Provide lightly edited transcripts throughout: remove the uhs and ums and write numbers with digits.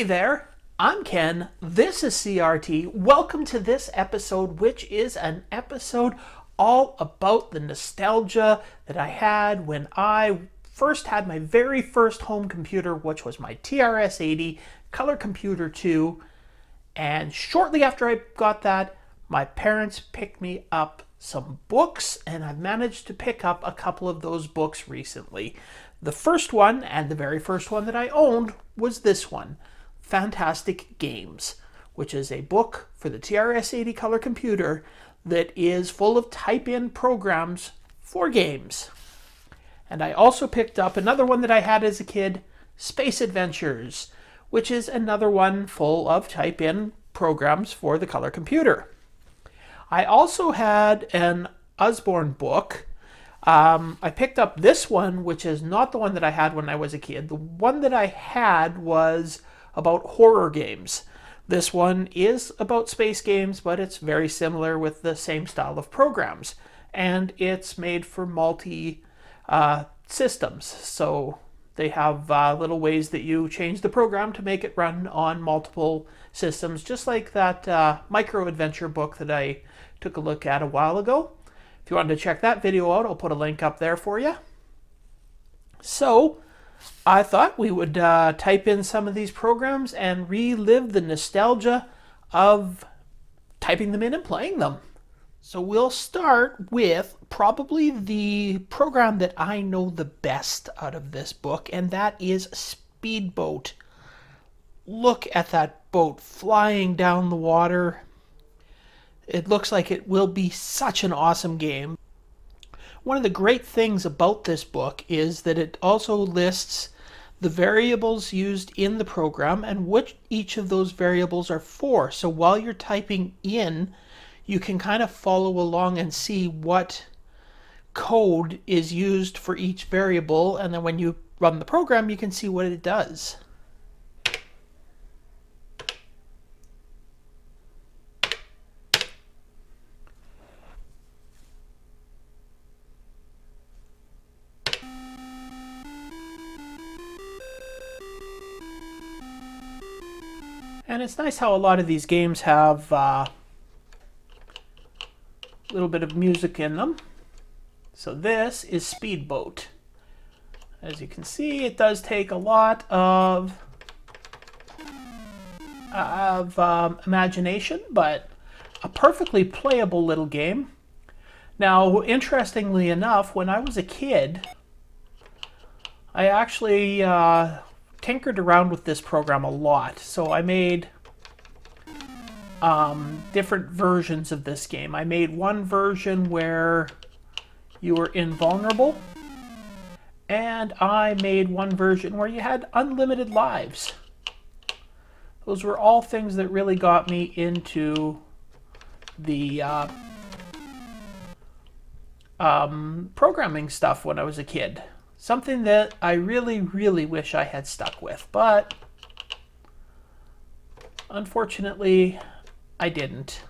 Hey there, I'm Ken, this is CRT. Welcome to this episode, which is an episode all about the nostalgia that I had when I first had my very first home computer, which was my TRS-80 Color Computer 2. And shortly after I got that, my parents picked me up some books, and I've managed to pick up a couple of those books recently. The first one, and the very first one that I owned, was this one, Fantastic Games, which is a book for the TRS-80 Color Computer that is full of type-in programs for games. And I also picked up another one that I had as a kid, Space Adventures, which is another one full of type-in programs for the Color Computer. I also had an Usborne book. I picked up this one, which is not the one that I had when I was a kid. The one that I had was about horror games. This one is about space games, but it's very similar with the same style of programs. And it's made for multi systems. So they have little ways that you change the program to make it run on multiple systems, just like that micro adventure book that I took a look at a while ago. If you wanted to check that video out, I'll put a link up there for you. So I thought we would type in some of these programs and relive the nostalgia of typing them in and playing them. So we'll start with probably the program that I know the best out of this book, and that is Speedboat. Look at that boat flying down the water. It looks like it will be such an awesome game. One of the great things about this book is that it also lists the variables used in the program and what each of those variables are for. So while you're typing in, you can kind of follow along and see what code is used for each variable, and then when you run the program, you can see what it does. And it's nice how a lot of these games have a little bit of music in them. So this is Speedboat. As you can see, it does take a lot of imagination, but a perfectly playable little game. Now, interestingly enough, when I was a kid, I actually tinkered around with this program a lot. So I made different versions of this game. I made one version where you were invulnerable, and I made one version where you had unlimited lives. Those were all things that really got me into the programming stuff when I was a kid. Something that I really, really wish I had stuck with, but unfortunately, I didn't.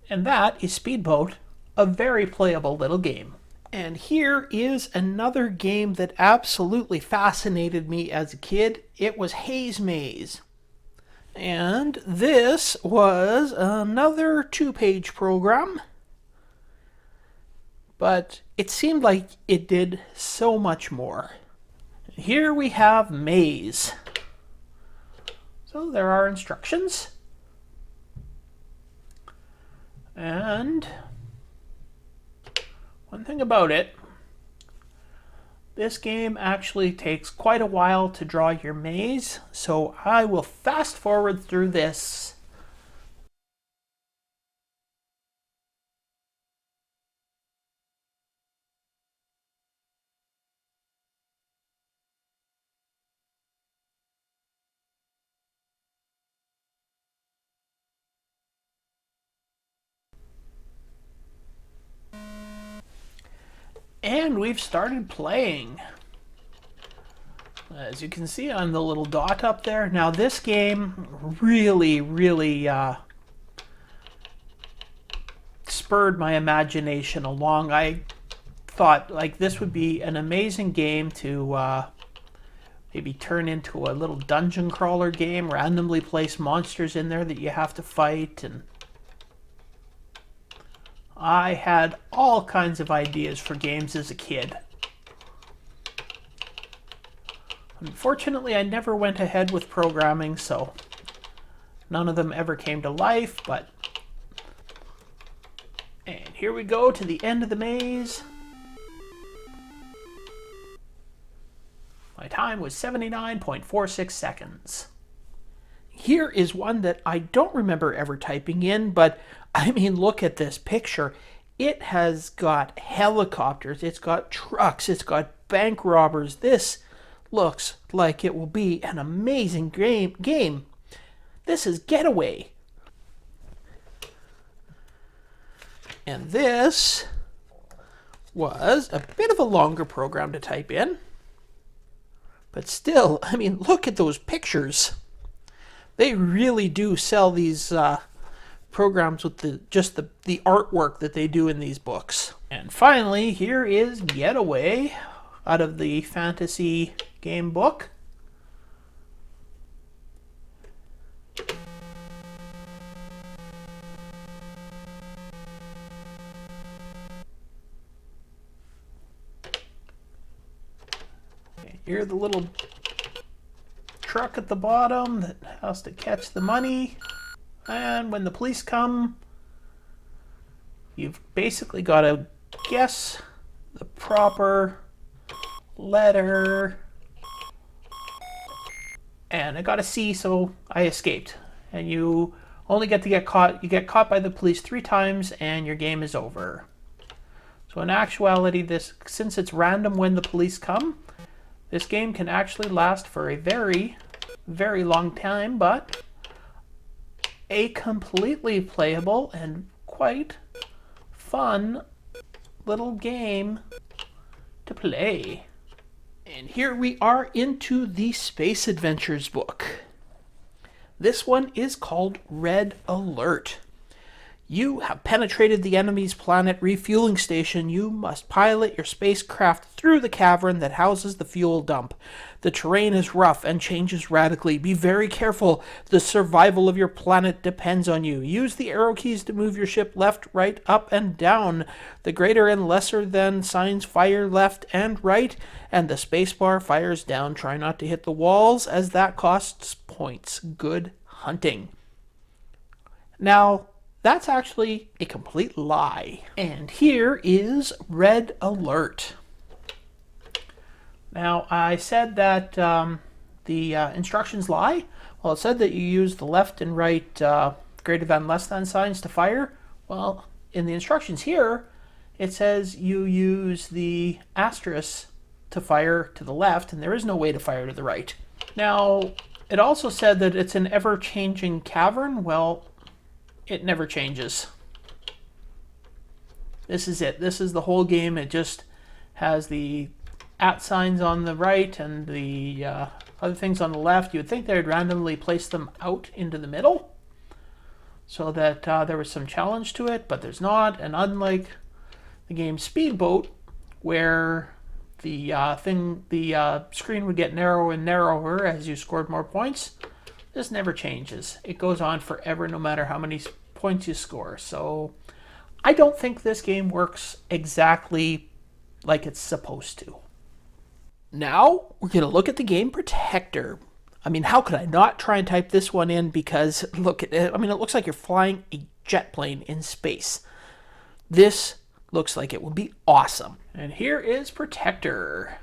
And that is Speedboat, a very playable little game. And here is another game that absolutely fascinated me as a kid. It was Haze Maze. And this was another 2-page program, but it seemed like it did so much more. Here we have Maze. So there are instructions. And one thing about it, this game actually takes quite a while to draw your maze, so I will fast forward through this. And we've started playing. As you can see on the little dot up there. Now this game really spurred my imagination along. I thought like this would be an amazing game to maybe turn into a little dungeon crawler game, randomly place monsters in there that you have to fight. And I had all kinds of ideas for games as a kid. Unfortunately, I never went ahead with programming, so none of them ever came to life, but... And here we go to the end of the maze. My time was 79.46 seconds. Here is one that I don't remember ever typing in, but I mean, look at this picture. It has got helicopters, it's got trucks, it's got bank robbers. This looks like it will be an amazing game. This is Getaway. And this was a bit of a longer program to type in. But still, I mean, look at those pictures. They really do sell these programs with the artwork that they do in these books. And finally, here is Getaway out of the fantasy game book. Here's the little truck at the bottom that has to catch the money. And when the police come, you've basically got to guess the proper letter. And I got a C, so I escaped. And you only get to get caught. You get caught by the police 3 times and your game is over. So in actuality, since it's random when the police come, this game can actually last for a very, very long time, but a completely playable and quite fun little game to play. And here we are into the Space Adventures book. This one is called Red Alert. You have penetrated the enemy's planet refueling station. You must pilot your spacecraft through the cavern that houses the fuel dump. The terrain is rough and changes radically. Be very careful. The survival of your planet depends on you. Use the arrow keys to move your ship left, right, up, and down. The greater and lesser than signs fire left and right, and the spacebar fires down. Try not to hit the walls, as that costs points. Good hunting. Now, that's actually a complete lie. And here is Red Alert. Now, I said that the instructions lie. Well, it said that you use the left and right greater than, less than signs to fire. Well, in the instructions here, it says you use the asterisk to fire to the left, and there is no way to fire to the right. Now, it also said that it's an ever-changing cavern. Well, it never changes. This is it. This is the whole game. It just has the @ signs on the right and the other things on the left. You would think they would randomly place them out into the middle so that there was some challenge to it, but there's not. And unlike the game Speedboat, where the screen would get narrower and narrower as you scored more points, this never changes. It goes on forever no matter how many points you score. So I don't think this game works exactly like it's supposed to. Now we're going to look at the game Protector. I mean, how could I not try and type this one in? Because look at it. I mean, it looks like you're flying a jet plane in space. This looks like it would be awesome. And here is Protector.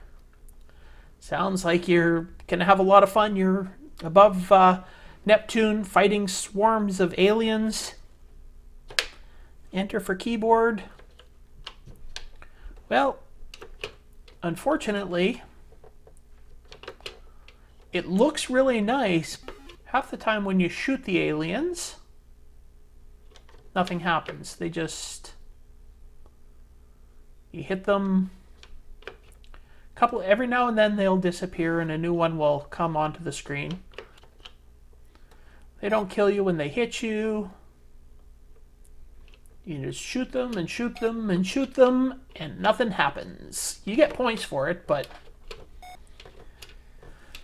Sounds like you're going to have a lot of fun. You're above Neptune fighting swarms of aliens. Enter for keyboard. Well, unfortunately, it looks really nice. Half the time when you shoot the aliens, nothing happens. They just... You hit them every now and then they'll disappear and a new one will come onto the screen. They don't kill you when they hit you. You just shoot them and shoot them and shoot them, and nothing happens. You get points for it, but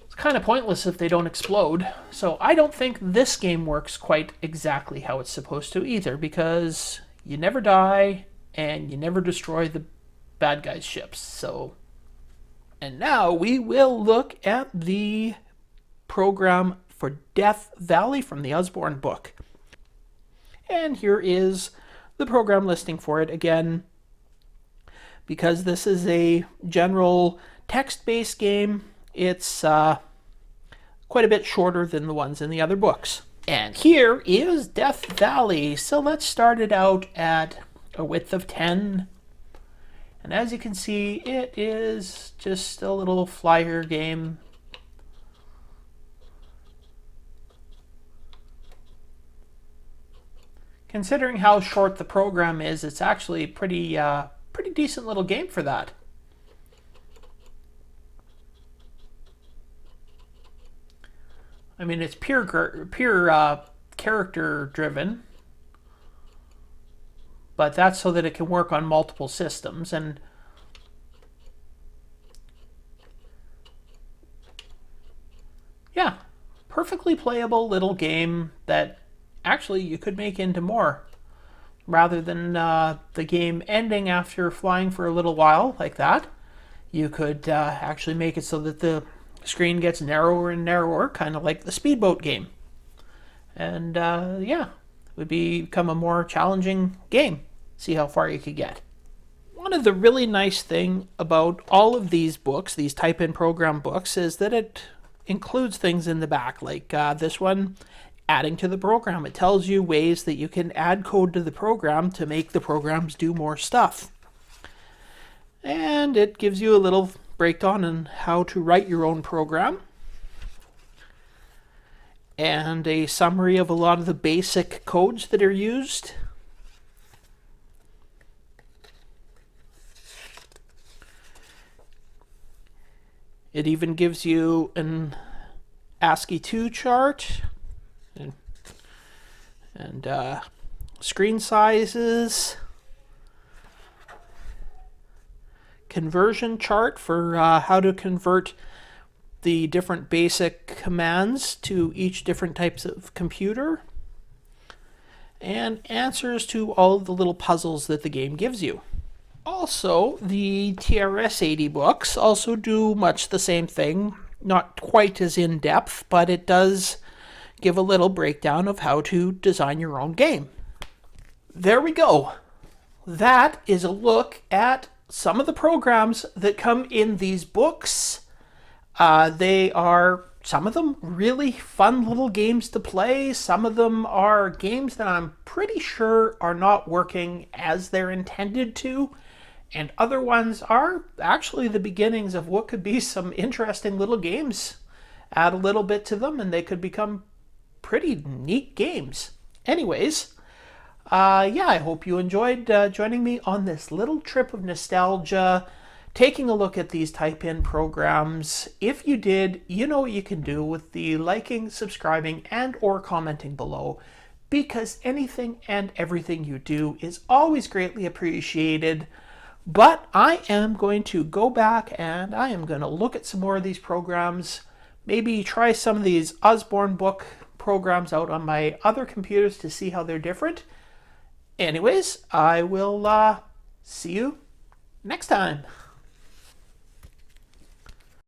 it's kind of pointless if they don't explode. So I don't think this game works quite exactly how it's supposed to either, because you never die and you never destroy the bad guys' ships. So, and now we will look at the program for Death Valley from the Usborne book. And here is the program listing for it. Again, because this is a general text-based game, it's quite a bit shorter than the ones in the other books. And here is Death Valley. So let's start it out at a width of 10. And as you can see, it is just a little flyer game. Considering how short the program is, it's actually pretty decent little game for that. I mean, it's pure character driven, but that's so that it can work on multiple systems. And yeah, perfectly playable little game that actually you could make into more, rather than the game ending after flying for a little while like that. You could actually make it so that the screen gets narrower and narrower, kind of like the Speedboat game. And yeah, it would become a more challenging game. See how far you could get. One of the really nice thing about all of these books, these type-in program books, is that it includes things in the back, like this one, adding to the program. It tells you ways that you can add code to the program to make the programs do more stuff. And it gives you a little breakdown on how to write your own program, and a summary of a lot of the basic codes that are used. It even gives you an ASCII2 chart and screen sizes, conversion chart for how to convert the different basic commands to each different types of computer, and answers to all of the little puzzles that the game gives you. Also, the TRS-80 books also do much the same thing, not quite as in-depth, but it does give a little breakdown of how to design your own game. There we go. That is a look at some of the programs that come in these books. They are, some of them, really fun little games to play. Some of them are games that I'm pretty sure are not working as they're intended to. And other ones are actually the beginnings of what could be some interesting little games. Add a little bit to them and they could become pretty neat games. Anyways, yeah, I hope you enjoyed joining me on this little trip of nostalgia, taking a look at these type-in programs. If you did, you know what you can do with the liking, subscribing, and or commenting below, because anything and everything you do is always greatly appreciated. But I am going to go back and I am going to look at some more of these programs, maybe try some of these Usborne book programs out on my other computers to see how they're different. Anyways, I will see you next time.